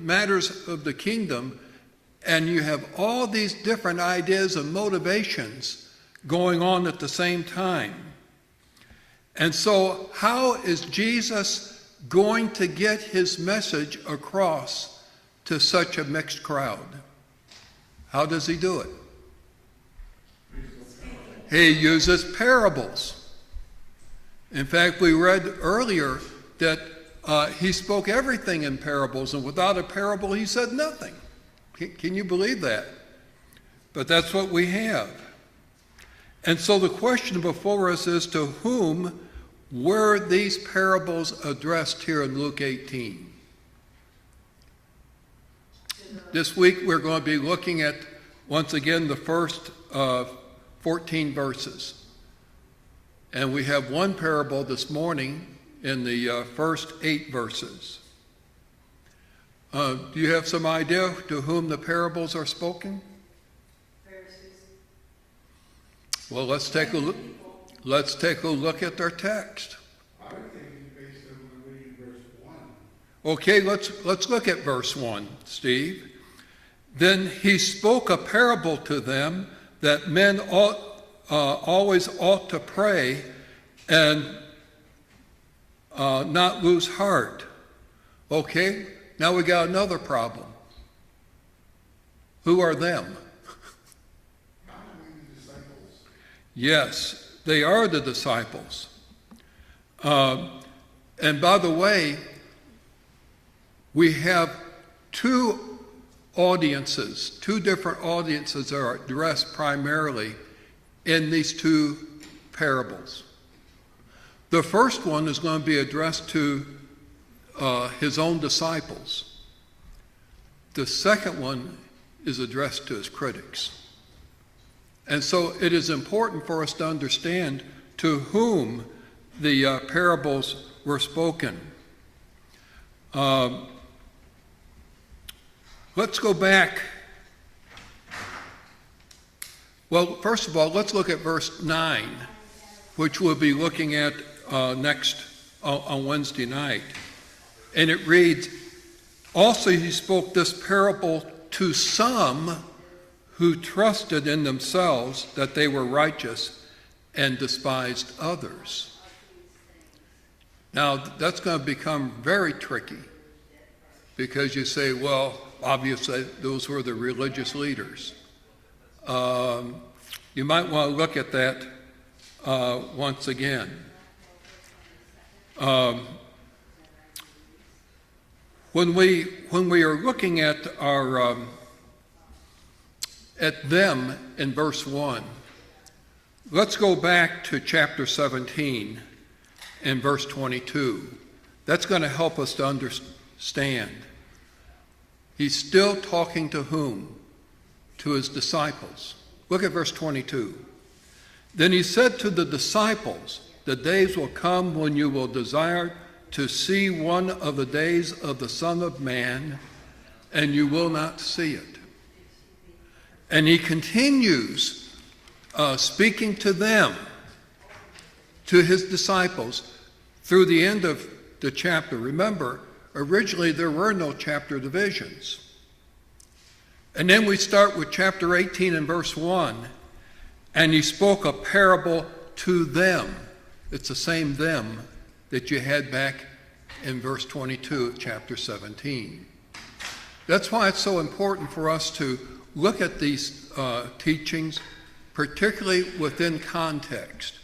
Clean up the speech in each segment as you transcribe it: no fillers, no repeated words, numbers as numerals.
matters of the kingdom, and you have all these different ideas and motivations going on at the same time. And so how is Jesus going to get his message across to such a mixed crowd? How does he do it? He uses parables. In fact, we read earlier that he spoke everything in parables, and without a parable he said nothing. Can you believe that? But that's what we have. And so the question before us is, to whom were these parables addressed here in Luke 18? This week we're going to be looking at, once again, the first 14 verses. And we have one parable this morning in the first 8 verses. Do you have some idea to whom the parables are spoken? Pharisees. Well, let's take a look. Let's take a look at their text. I would think you based it on reading verse 1. Okay, let's look at verse 1, Steve. Then he spoke a parable to them that men always ought to pray and not lose heart. Okay, now we got another problem. Who are them? Probably the disciples. Yes, they are the disciples. And by the way, we have two different audiences that are addressed primarily in these two parables. The first one is going to be addressed to his own disciples. The second one is addressed to his critics. And so it is important for us to understand to whom the parables were spoken. Let's go back. Well, first of all, let's look at verse 9, which we'll be looking at next on Wednesday night. And it reads, "Also he spoke this parable to some who trusted in themselves that they were righteous and despised others." Now, that's going to become very tricky, because you say, well, obviously those were the religious leaders. You might want to look at that once again. When we are looking at at them in verse 1, let's go back to chapter 17 and verse 22. That's going to help us to understand. He's still talking to whom? To his disciples. Look at verse 22. "Then he said to the disciples, the days will come when you will desire to see one of the days of the Son of Man, and you will not see it." And he continues speaking to them, to his disciples, through the end of the chapter. Remember, originally there were no chapter divisions. And then we start with chapter 18 and verse 1, and he spoke a parable to them. It's the same them that you had back in verse 22 of chapter 17. That's why it's so important for us to look at these teachings, particularly within context.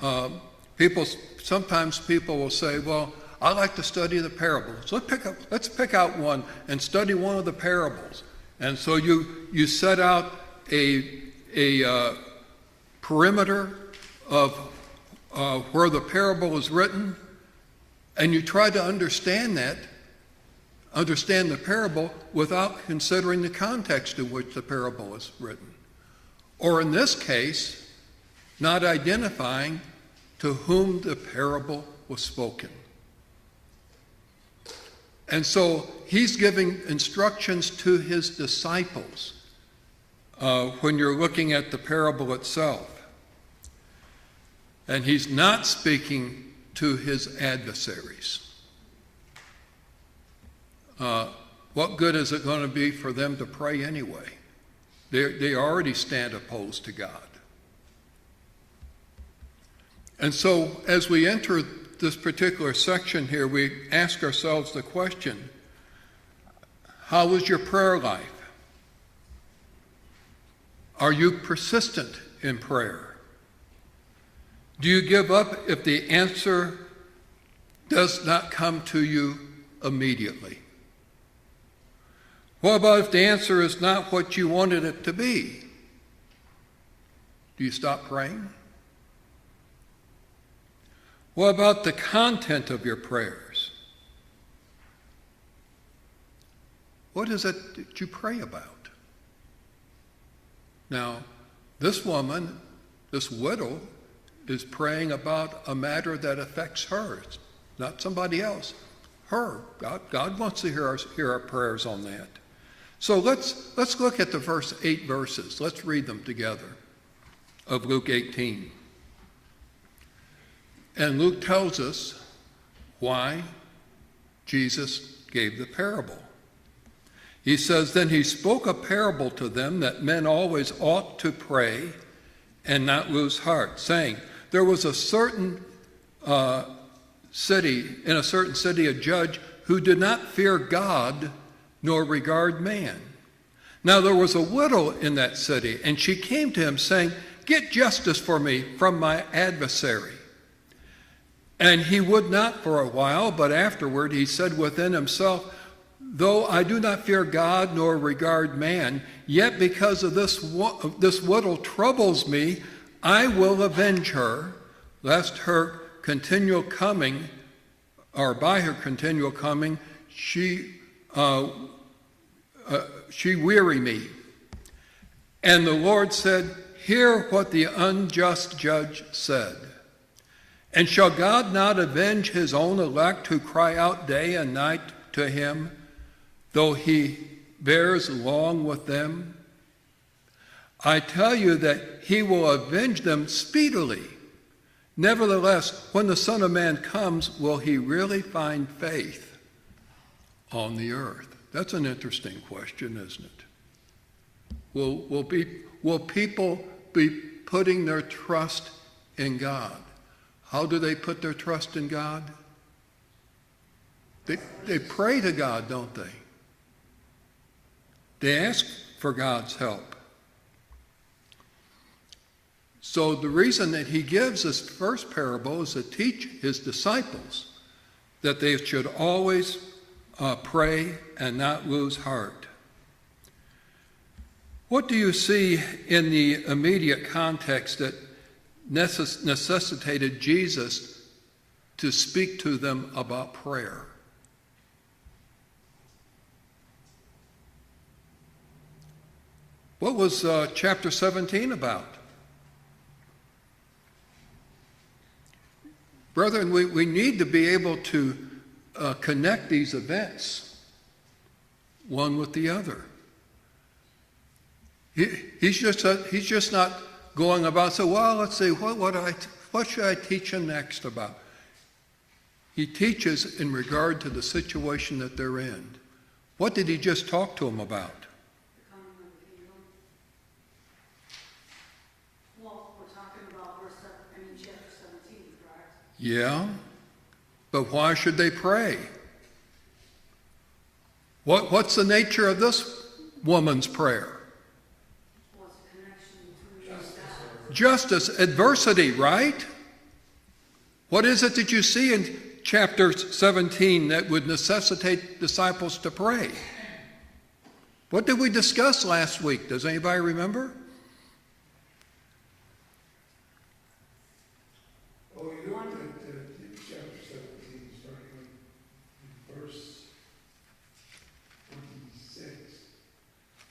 Sometimes people will say, well, I like to study the parables. Let's pick out one and study one of the parables. And so you set out a perimeter of where the parable is written, and you try to understand the parable without considering the context in which the parable is written. Or in this case, not identifying to whom the parable was spoken. And so he's giving instructions to his disciples when you're looking at the parable itself. And he's not speaking to his adversaries. what good is it going to be for them to pray anyway? They already stand opposed to God. And so as we enter this particular section here, we ask ourselves the question, how is your prayer life? Are you persistent in prayer? Do you give up if the answer does not come to you immediately? What about if the answer is not what you wanted it to be? Do you stop praying? What about the content of your prayers? What is it that you pray about? Now, this woman, this widow, is praying about a matter that affects her. It's not somebody else. Her. God wants to hear our prayers on that. So let's look at the first 8 verses. Let's read them together of Luke 18. And Luke tells us why Jesus gave the parable. He says, then he spoke a parable to them that men always ought to pray and not lose heart, saying, there was a certain city, a judge who did not fear God nor regard man. Now there was a widow in that city, and she came to him saying, get justice for me from my adversary. And he would not for a while, but afterward he said within himself, though I do not fear God nor regard man, yet because of this widow troubles me, I will avenge her, lest her continual coming, or by her continual coming, she weary me. And the Lord said, hear what the unjust judge said. And shall God not avenge his own elect who cry out day and night to him, though he bears long with them? I tell you that he will avenge them speedily. Nevertheless, when the Son of Man comes, will he really find faith on the earth? That's an interesting question, isn't it? Will people be putting their trust in God? How do they put their trust in God? They pray to God, don't they? They ask for God's help. So the reason that he gives this first parable is to teach his disciples that they should always pray and not lose heart. What do you see in the immediate context that necessitated Jesus to speak to them about prayer? What was chapter 17 about? Brethren, we need to be able to connect these events one with the other. He's just not going about, so, well, let's see, what should I teach them next about? He teaches in regard to the situation that they're in. What did he just talk to them about? Well, we're talking about chapter 17, correct? Yeah, but why should they pray? What's the nature of this woman's prayer? What's the connection between you and God? Justice, adversity, right? What is it that you see in chapter 17 that would necessitate disciples to pray? What did we discuss last week? Does anybody remember? Well, you look at chapter 17, starting with verse 26.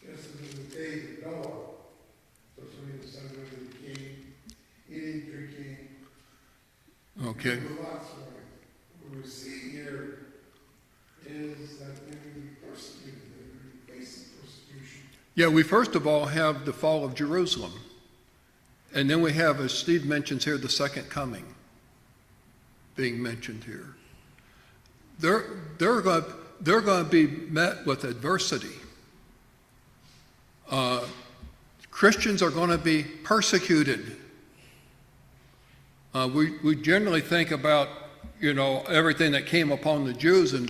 Just as in the days of Noah, so when the son of the king, eating, drinking. Okay. There were lots of it. What we're seeing here is that they will be persecuted, they will be facing persecution. Yeah, we first of all have the fall of Jerusalem. And then we have, as Steve mentions here, the second coming being mentioned here. they're going to be met with adversity. Christians are going to be persecuted. We generally think about, everything that came upon the Jews in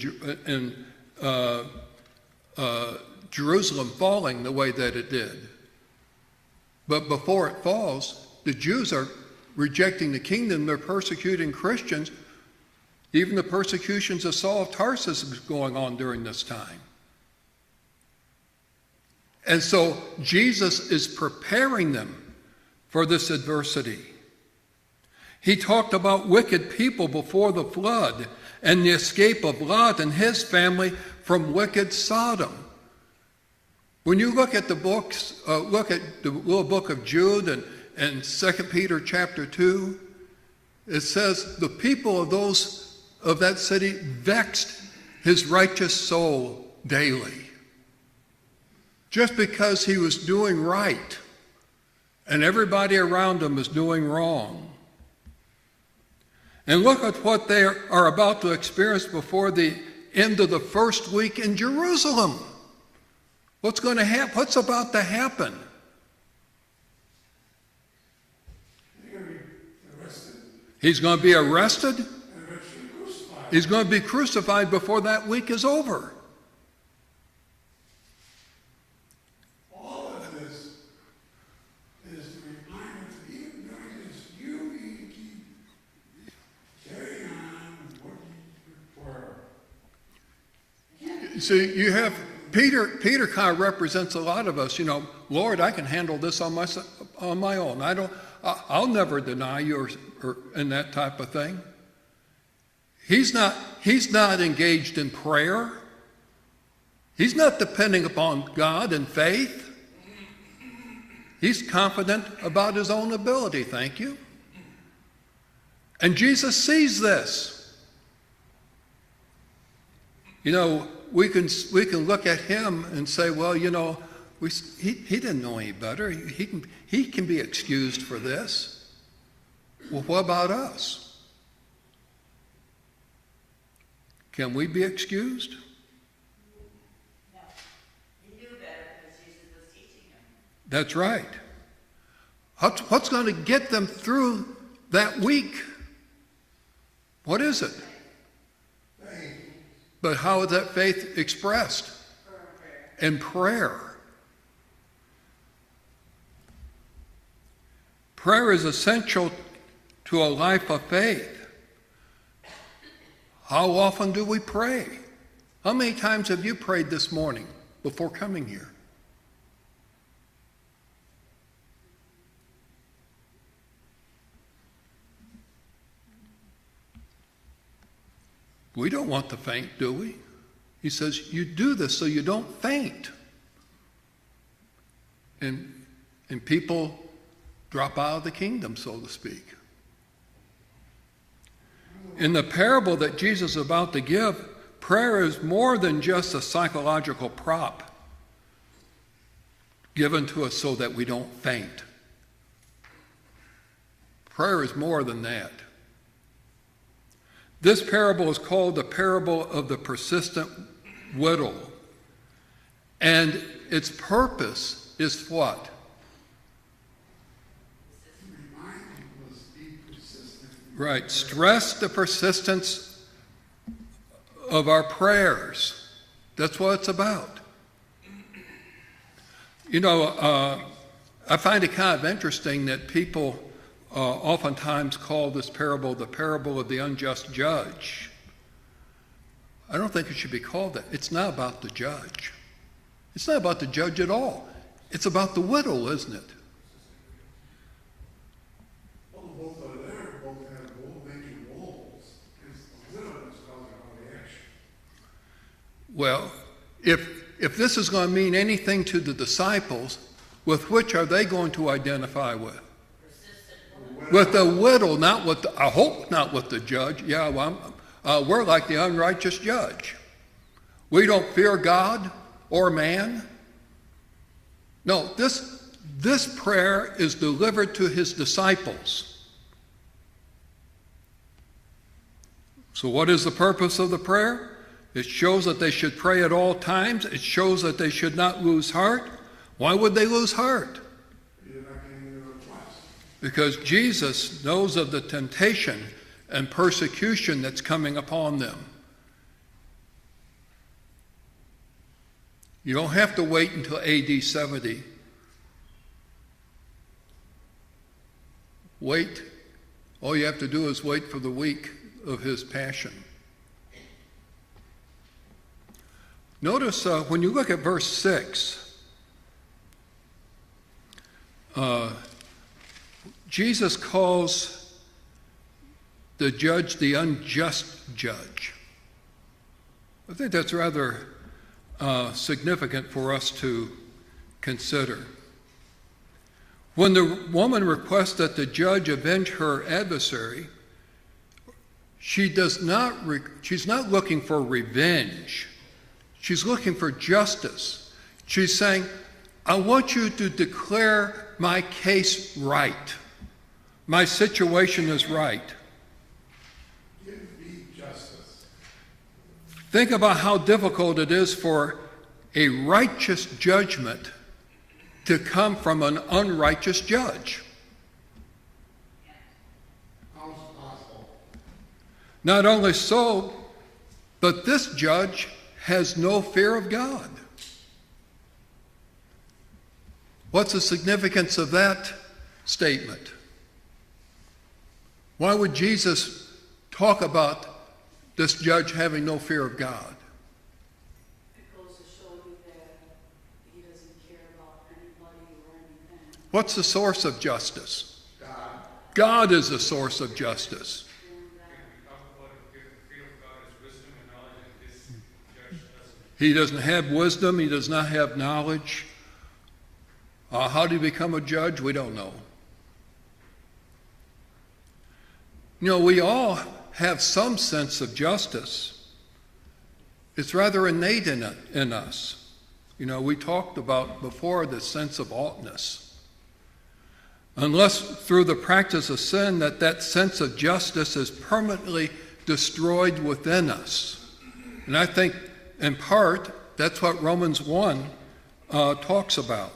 Jerusalem falling the way that it did. But before it falls, the Jews are rejecting the kingdom. They're persecuting Christians. Even the persecutions of Saul of Tarsus is going on during this time. And so Jesus is preparing them for this adversity. He talked about wicked people before the flood and the escape of Lot and his family from wicked Sodom. When you look at the books, look at the little book of Jude and 2 Peter chapter 2, it says the people of that city vexed his righteous soul daily. Just because he was doing right and everybody around him was doing wrong. And look at what they are about to experience before the end of the first week in Jerusalem. What's going to happen? What's about to happen? He's going to be arrested. He's going to be crucified before that week is over. All of this is the reminder that even during this, you need to keep carrying on what you require. See, you have Peter kind of represents a lot of us. Lord, I can handle this on my own. I'll never deny you or and that type of thing. He's not engaged in prayer. He's not depending upon God in faith. He's confident about his own ability, thank you. And Jesus sees this. We can look at him and say, well, he didn't know any better. He can be excused for this. Well, what about us? Can we be excused? No. He knew better because Jesus was teaching him. That's right. What's going to get them through that week? What is it? Faith. But how is that faith expressed? In prayer. Prayer is essential to a life of faith. How often do we pray? How many times have you prayed this morning before coming here? We don't want to faint, do we? He says, you do this so you don't faint. And people drop out of the kingdom, so to speak. In the parable that Jesus is about to give, prayer is more than just a psychological prop given to us so that we don't faint. Prayer is more than that. This parable is called the parable of the persistent widow. And its purpose is what? Right. Stress the persistence of our prayers. That's what it's about. I find it kind of interesting that people oftentimes call this parable the parable of the unjust judge. I don't think it should be called that. It's not about the judge. It's not about the judge at all. It's about the widow, isn't it? Well, both are there, both have major walls. It's the widow that's causing all the action. Well, if this is going to mean anything to the disciples, with which are they going to identify with? With the widow, not with I hope not with the judge. Yeah, well, we're like the unrighteous judge. We don't fear God or man. No, this prayer is delivered to his disciples. So what is the purpose of the prayer? It shows that they should pray at all times. It shows that they should not lose heart. Why would they lose heart? You're not getting your request. Because Jesus knows of the temptation and persecution that's coming upon them. You don't have to wait until AD 70. Wait. All you have to do is wait for the week of his passion. Notice when you look at verse 6, Jesus calls the judge the unjust judge. I think that's rather significant for us to consider. When the woman requests that the judge avenge her adversary, she's not looking for revenge. She's looking for justice. She's saying, I want you to declare my case right. My situation is right. Give me justice. Think about how difficult it is for a righteous judgment to come from an unrighteous judge. How's it possible? Not only so, but this judge has no fear of God. What's the significance of that statement? Why would Jesus talk about this judge having no fear of God? It goes to show you that he doesn't care about anybody or anything. What's the source of justice? God. God is the source of justice. He doesn't have wisdom. He does not have knowledge. How do you become a judge? We don't know. You know, we all have some sense of justice. It's rather innate in us. You know, we talked about before the sense of oughtness. Unless through the practice of sin that sense of justice is permanently destroyed within us. And I think in part that's what Romans 1 talks about.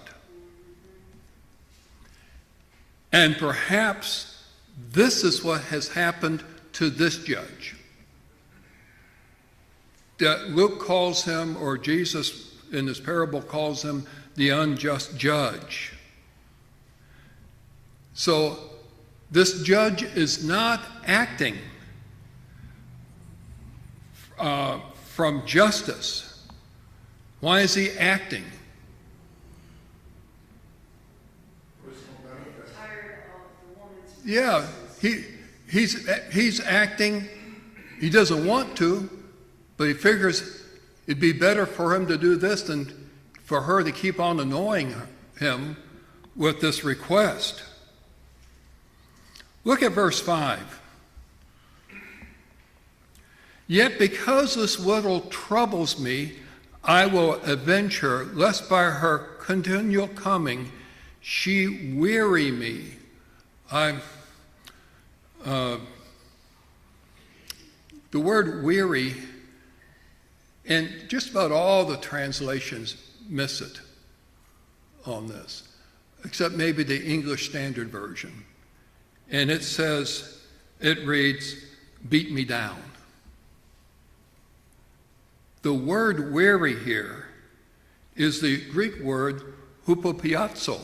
And perhaps this is what has happened to this judge. That Luke calls him, or Jesus in this parable calls him, the unjust judge. So this judge is not acting from justice. Why is he acting? Tired of the woman's Yeah, he's acting. He doesn't want to, but he figures it'd be better for him to do this than for her to keep on annoying him with this request. Look at verse 5. Yet because this widow troubles me, I will avenge her, lest by her continual coming she weary me. The word weary, and just about all the translations miss it on this, except maybe the English Standard Version. And it reads, beat me down. The word weary here is the Greek word hupopiazo,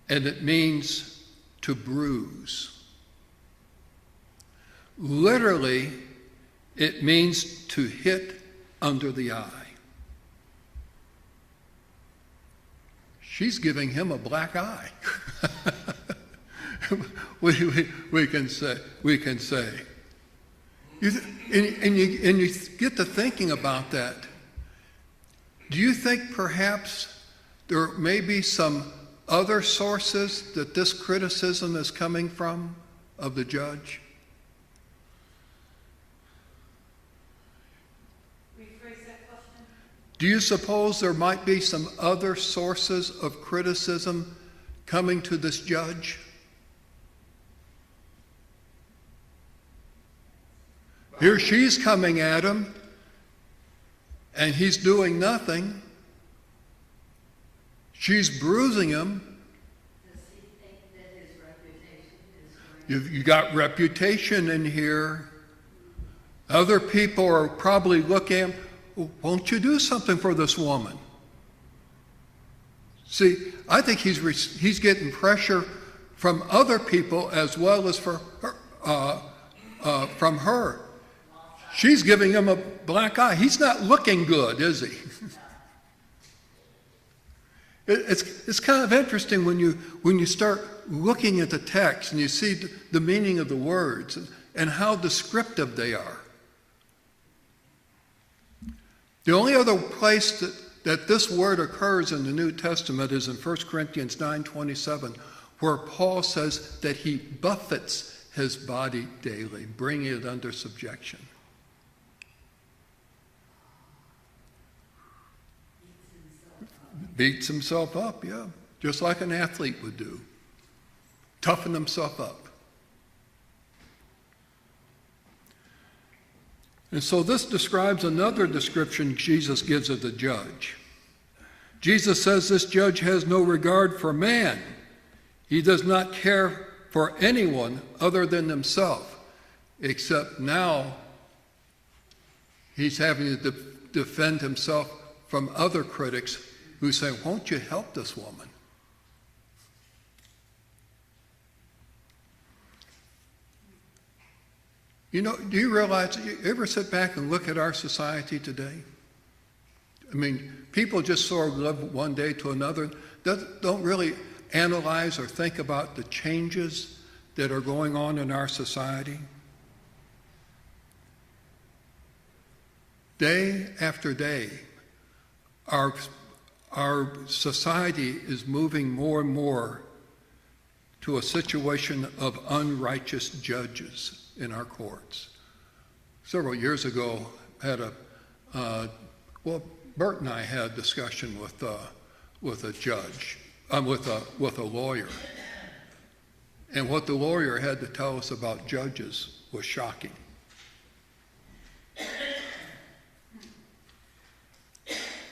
and it means to bruise. Literally, it means to hit under the eye. She's giving him a black eye. we can say. And you get to thinking about that. Do you think perhaps there may be some other sources that this criticism is coming from of the judge? Rephrase that question. Do you suppose there might be some other sources of criticism coming to this judge? Here she's coming at him, and he's doing nothing. She's bruising him. Does he think that his reputation is going You got reputation in here. Other people are probably looking, won't you do something for this woman? See, I think he's getting pressure from other people as well as from her. She's giving him a black eye. He's not looking good, is he? It's kind of interesting when you start looking at the text and you see the meaning of the words and how descriptive they are. The only other place that this word occurs in the New Testament is in 1 Corinthians 9:27, where Paul says that he buffets his body daily, bringing it under subjection. Beats himself up, yeah. Just like an athlete would do. Toughen himself up. And so this describes another description Jesus gives of the judge. Jesus says this judge has no regard for man. He does not care for anyone other than himself, except now he's having to defend himself from other critics who say, won't you help this woman? You know, do you realize, you ever sit back and look at our society today? I mean, people just sort of live one day to another, don't really analyze or think about the changes that are going on in our society. Day after day, our society is moving more and more to a situation of unrighteous judges in our courts. Several years ago, had Bert and I had a discussion with a judge, with a lawyer, and what the lawyer had to tell us about judges was shocking.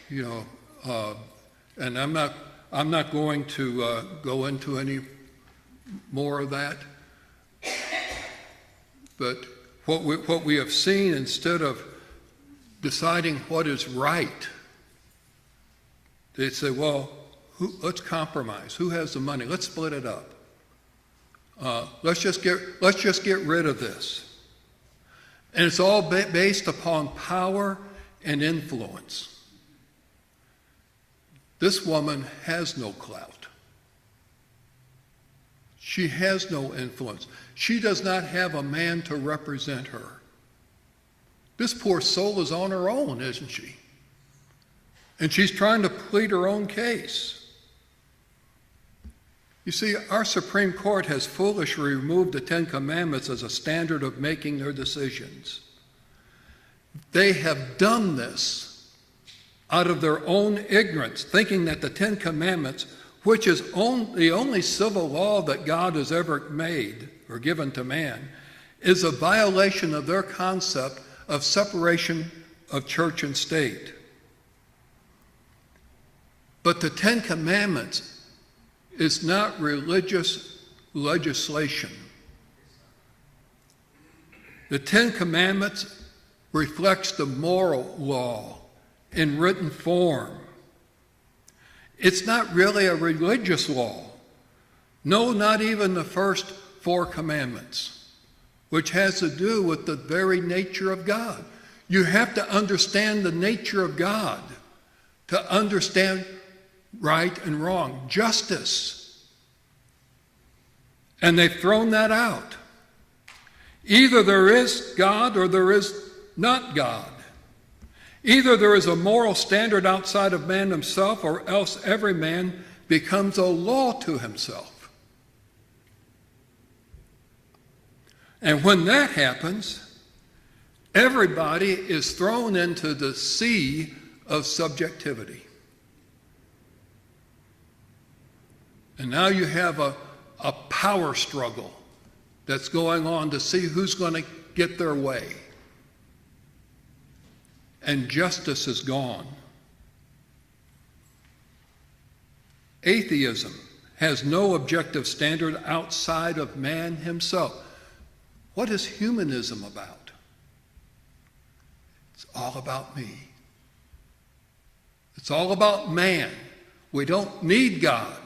You know, and I'm not going to go into any more of that. But what we have seen, instead of deciding what is right, they say, well, let's compromise. Who has the money? Let's split it up. Let's just get rid of this. And it's all based upon power and influence. This woman has no clout. She has no influence. She does not have a man to represent her. This poor soul is on her own, isn't she? And she's trying to plead her own case. You see, our Supreme Court has foolishly removed the Ten Commandments as a standard of making their decisions. They have done this out of their own ignorance, thinking that the Ten Commandments, which is the only civil law that God has ever made or given to man, is a violation of their concept of separation of church and state. But the Ten Commandments is not religious legislation. The Ten Commandments reflects the moral law in written form. It's not really a religious law. No, not even the first 4 commandments, which has to do with the very nature of God. You have to understand the nature of God to understand right and wrong, justice. And they've thrown that out. Either there is God or there is not God. Either there is a moral standard outside of man himself, or else every man becomes a law to himself. And when that happens, everybody is thrown into the sea of subjectivity. And now you have a power struggle that's going on to see who's going to get their way. and justice is gone. Atheism has no objective standard outside of man himself. What is humanism about? It's all about me. It's all about man. We don't need God.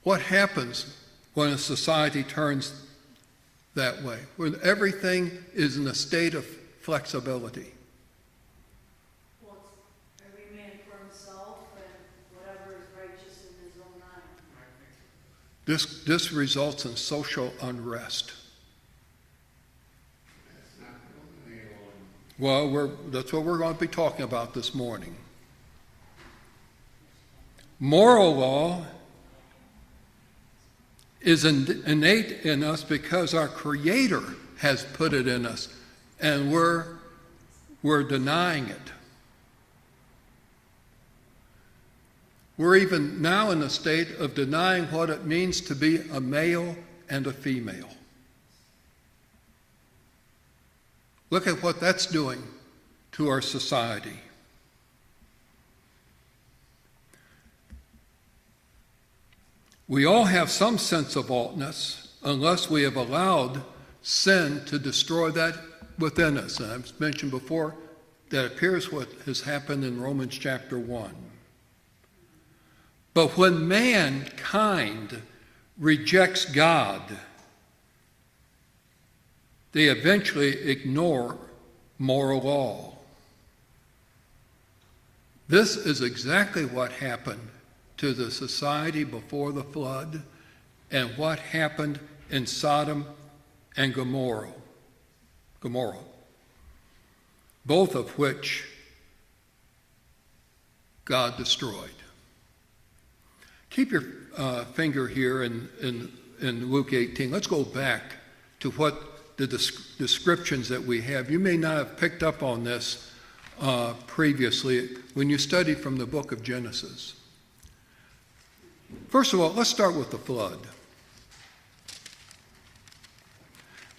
What happens when a society turns that way, when everything is in a state of flexibility? Well, it's every man for himself and whatever is righteous in his own eyes. This results in social unrest. Well, that's what we're going to be talking about this morning. Moral law is innate in us because our Creator has put it in us, and we're denying it. We're even now in a state of denying what it means to be a male and a female. Look at what that's doing to our society. We all have some sense of altness unless we have allowed sin to destroy that within us. And I've mentioned before that appears what has happened in Romans chapter 1. But when mankind rejects God, they eventually ignore moral law. This is exactly what happened to the society before the flood and what happened in Sodom and Gomorrah, both of which God destroyed. Keep your finger here in Luke 18. Let's go back to what the descriptions that we have. You may not have picked up on this previously when you studied from the book of Genesis. First of all, let's start with the flood.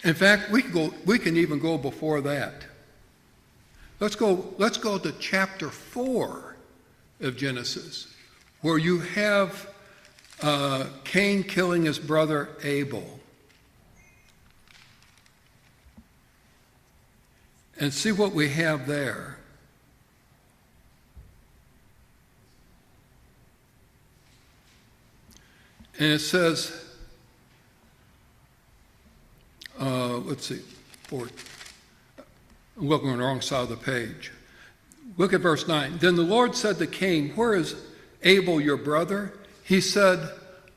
In fact, we can even go before that. Let's go to chapter 4 of Genesis, where you have Cain killing his brother Abel. And see what we have there. And it says, let's see, I'm looking on the wrong side of the page. Look at verse 9. Then the Lord said to Cain, "Where is Abel your brother?" He said,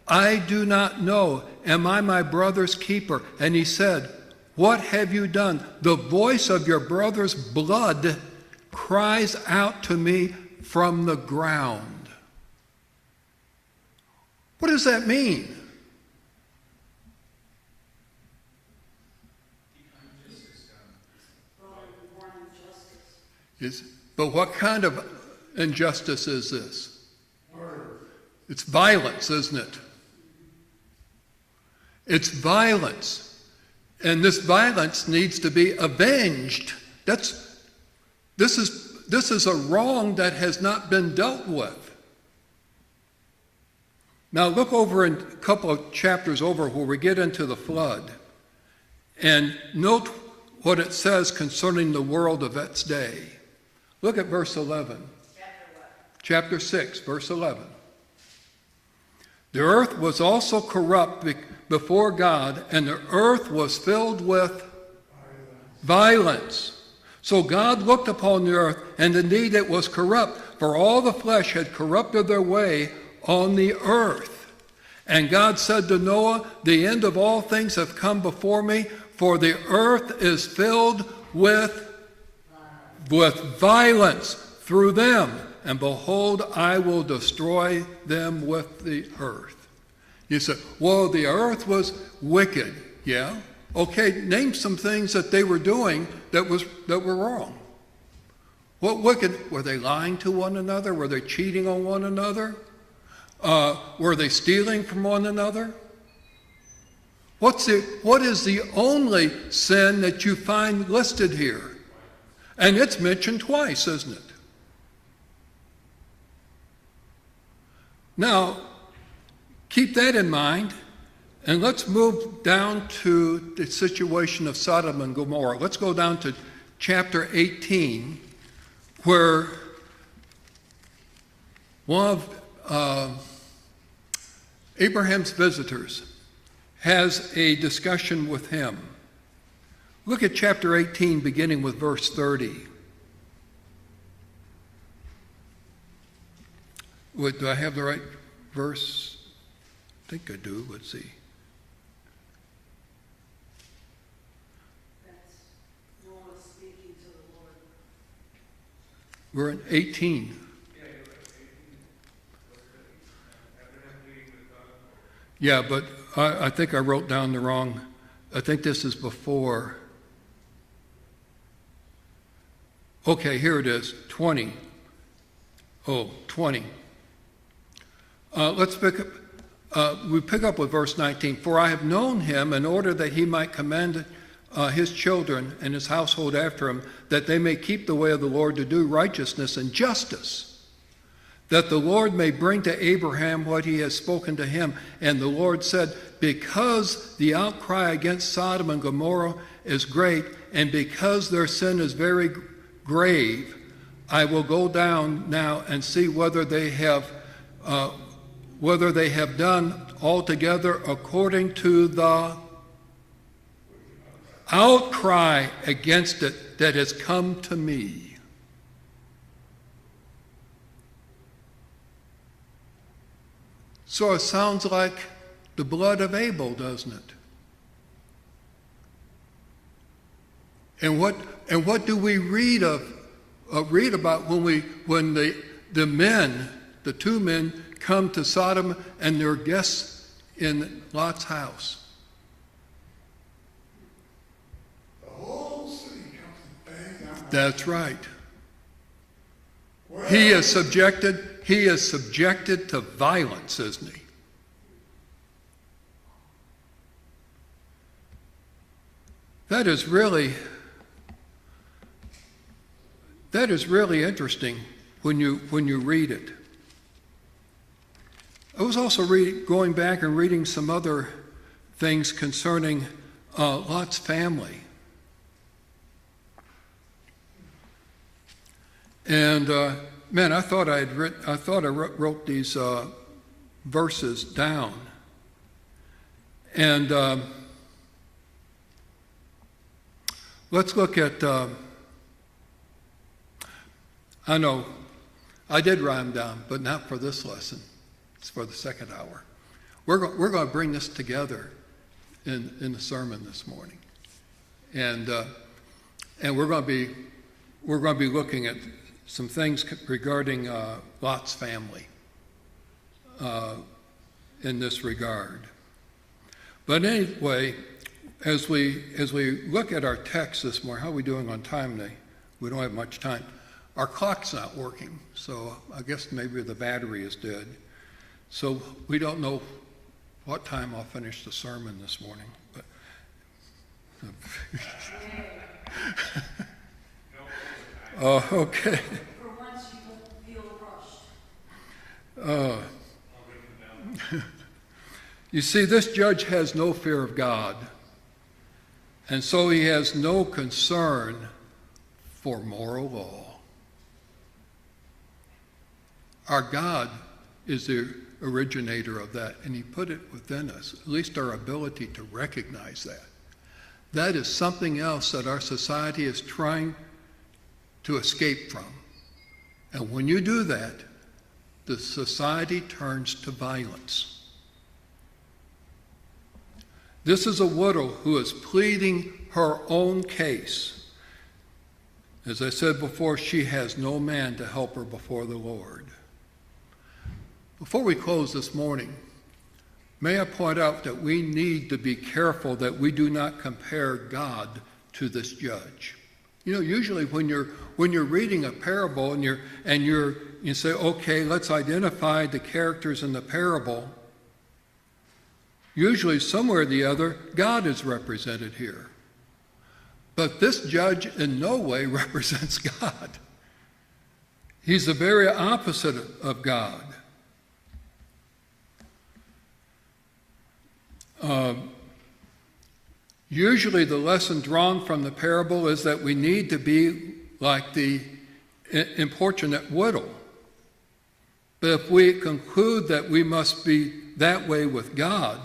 "I do not know. Am I my brother's keeper?" And he said, "What have you done? The voice of your brother's blood cries out to me from the ground." What does that mean? But what kind of injustice is this? It's violence, isn't it? It's violence. And this violence needs to be avenged. This is a wrong that has not been dealt with. Now look over in a couple of chapters over where we get into the flood and note what it says concerning the world of its day. Look at verse 11. Chapter what? Chapter 6, verse 11. The earth was also corrupt before God, and the earth was filled with violence. So God looked upon the earth, and indeed it was corrupt, for all the flesh had corrupted their way on the earth. And God said to Noah, "The end of all things have come before me, for the earth is filled with violence through them. And behold, I will destroy them with the earth." You say, well, the earth was wicked. Yeah? Okay, name some things that they were doing that were wrong. What wicked? Were they lying to one another? Were they cheating on one another? Were they stealing from one another? What is the only sin that you find listed here? And it's mentioned twice, isn't it? Now, keep that in mind, and let's move down to the situation of Sodom and Gomorrah. Let's go down to chapter 18, where one of Abraham's visitors has a discussion with him. Look at chapter 18, beginning with verse 30. Do I have the right verse? I think I do. Let's see. That's Noah speaking to the Lord. We're in 18. Yeah, but I think I wrote down the wrong. I think this is before. Okay, here it is, 20. Oh, 20. Let's pick up. We pick up with verse 19. For I have known him in order that he might command his children and his household after him, that they may keep the way of the Lord to do righteousness and justice, that the Lord may bring to Abraham what he has spoken to him. And the Lord said, because the outcry against Sodom and Gomorrah is great, and because their sin is very grave, I will go down now and see whether they have done altogether according to the outcry against it that has come to me. So it sounds like the blood of Abel, doesn't it? And what do we read about when the two men come to Sodom and they're guests in Lot's house? The whole city comes to bang down. That's right. Well, He is subjected to violence, isn't he? That is really interesting when you read it. I was also going back and reading some other things concerning Lot's family. And man, I thought I wrote these verses down. And let's look at. I know I did write them down, but not for this lesson. It's for the second hour. We're going to bring this together in the sermon this morning, and we're going to be looking at some things regarding Lot's family in this regard. But anyway, as we look at our text this morning, how are we doing on time today? We don't have much time. Our clock's not working, so I guess maybe the battery is dead. So we don't know what time I'll finish the sermon this morning. But okay. For once, you won't feel rushed. You see, this judge has no fear of God, and so he has no concern for moral law. Our God is the originator of that, and he put it within us, at least our ability to recognize that. That is something else that our society is trying to escape from. And when you do that, the society turns to violence. This is a widow who is pleading her own case. As I said before, she has no man to help her before the Lord. Before we close this morning, may I point out that we need to be careful that we do not compare God to this judge. You know, usually when you're reading a parable and you're you say, okay, let's identify the characters in the parable. Usually, somewhere or the other, God is represented here. But this judge in no way represents God. He's the very opposite of God. Usually the lesson drawn from the parable is that we need to be like the importunate widow. But if we conclude that we must be that way with God,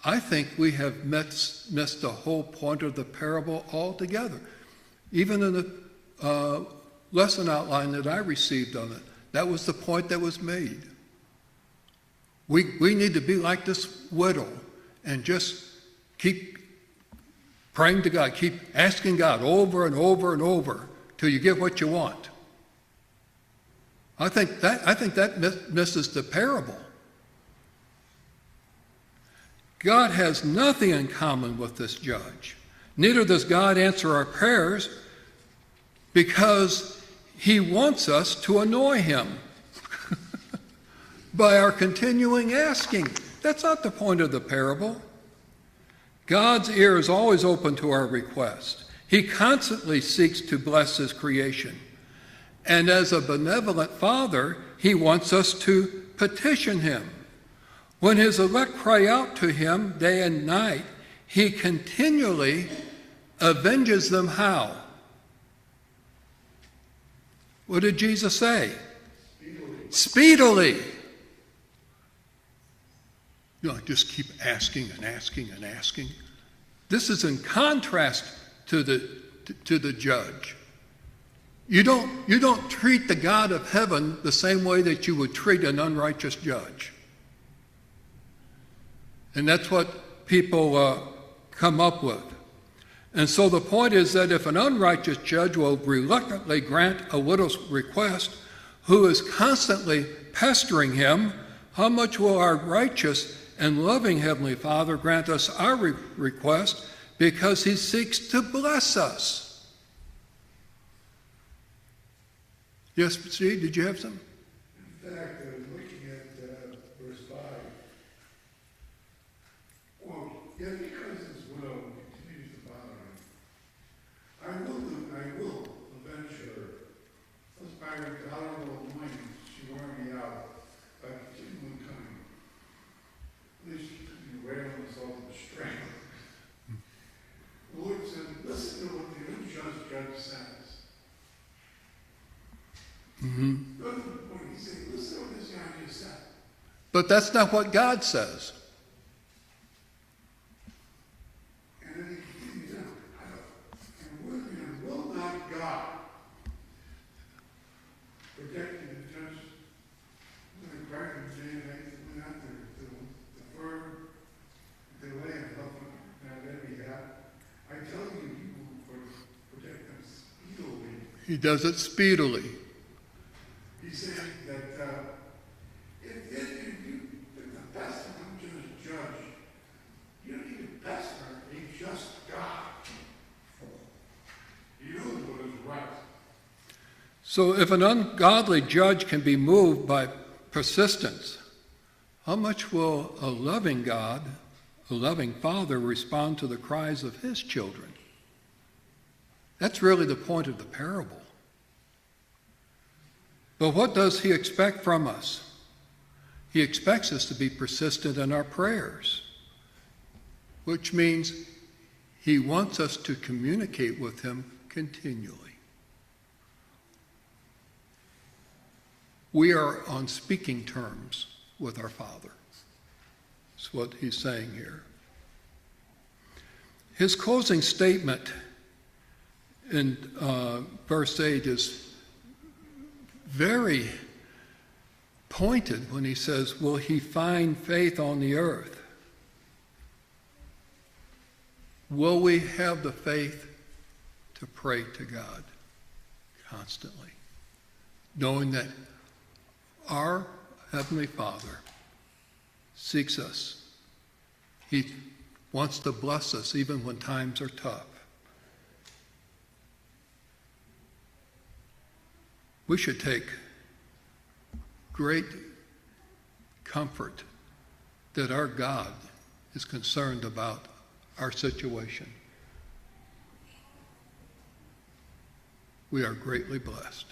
I think we have missed the whole point of the parable altogether. Even in the lesson outline that I received on it, that was the point that was made. We need to be like this widow and just keep praying to God, keep asking God over and over and over till you get what you want. I think that misses the parable. God has nothing in common with this judge. Neither does God answer our prayers because he wants us to annoy him by our continuing asking. That's not the point of the parable. God's ear is always open to our request. He constantly seeks to bless his creation. And as a benevolent father, he wants us to petition him. When his elect cry out to him day and night, he continually avenges them how? What did Jesus say? Speedily. Just keep asking and asking and asking. This is in contrast to the judge. You don't treat the God of heaven the same way that you would treat an unrighteous judge. And that's what people come up with. And so the point is that if an unrighteous judge will reluctantly grant a widow's request who is constantly pestering him, how much will our righteous and loving Heavenly Father grant us our request because he seeks to bless us? Yes, Steve, did you have something? In fact, looking at verse 5, well, yet because this widow continues to bother him, I will avenge her. Thus by her tolerable anointing, she wore me out by continually coming. At least she took me away on the salt of the strength. The Lord said, listen to what the unjust judge says. Mm-hmm. Go to the point. He said, listen to what this guy just said. But that's not what God says. And then he continues on. And will not God protect you and judge the crack of the day and night that went out there to defer, delay, and help on every behalf? I tell you, he will protect them speedily. He does it speedily. He's saying that if the best unjust judge, you don't need to pester a just God. He knows what is right. So if an ungodly judge can be moved by persistence, how much will a loving God, a loving Father, respond to the cries of his children? That's really the point of the parable. But what does he expect from us? He expects us to be persistent in our prayers, which means he wants us to communicate with him continually. We are on speaking terms with our Father. That's what he's saying here. His closing statement in verse 8 is very pointed when he says, will he find faith on the earth? Will we have the faith to pray to God constantly, knowing that our Heavenly Father seeks us? He wants to bless us even when times are tough. we should take great comfort that our God is concerned about our situation. We are greatly blessed.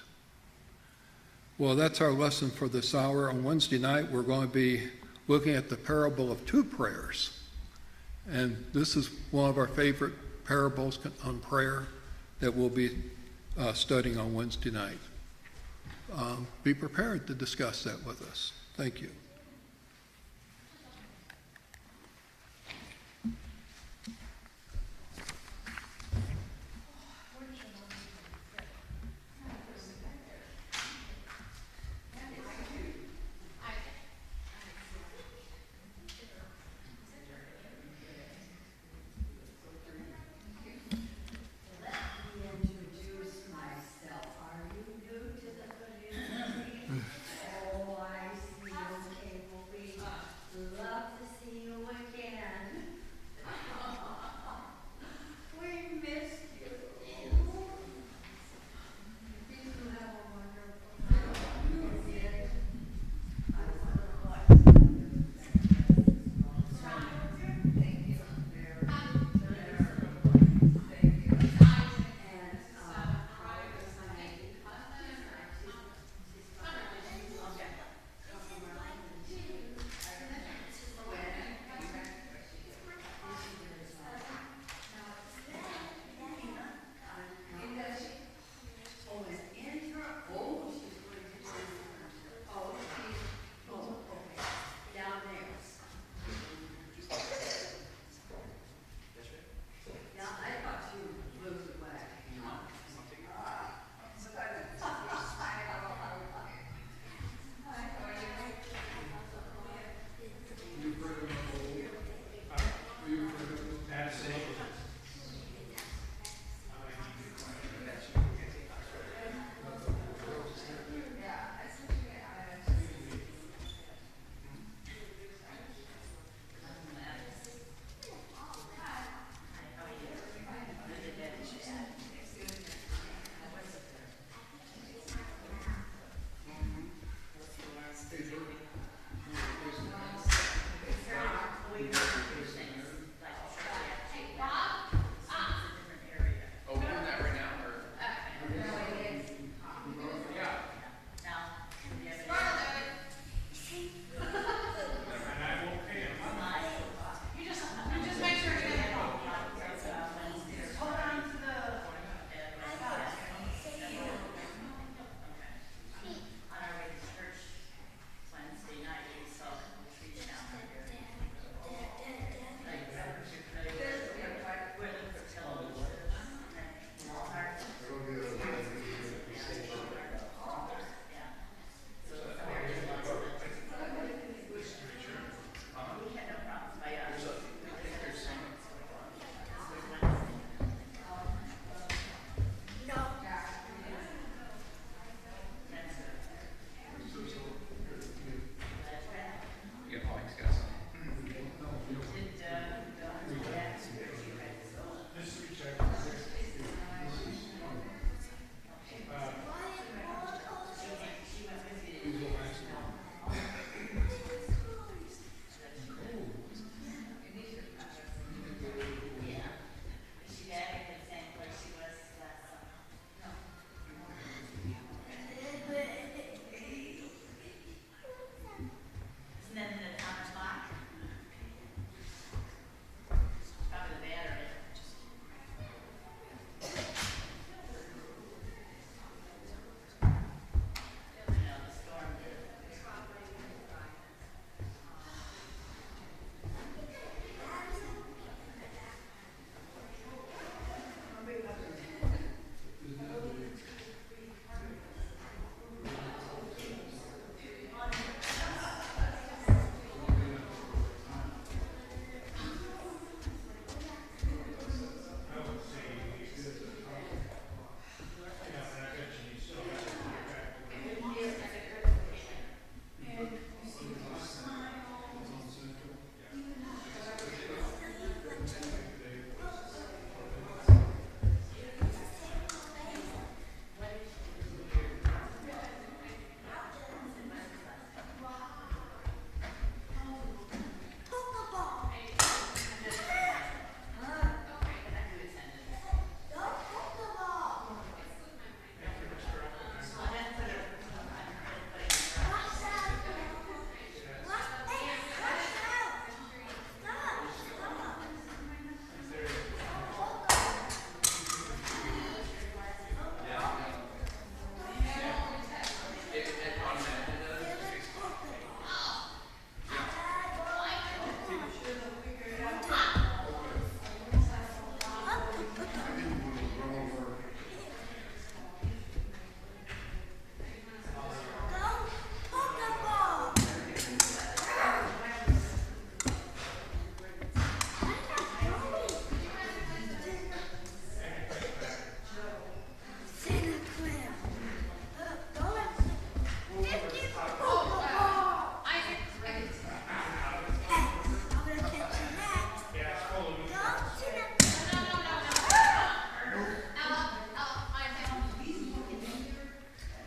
Well, that's our lesson for this hour. On Wednesday night, we're going to be looking at the parable of two prayers. And this is one of our favorite parables on prayer that we'll be studying on Wednesday night. Be prepared to discuss that with us. Thank you.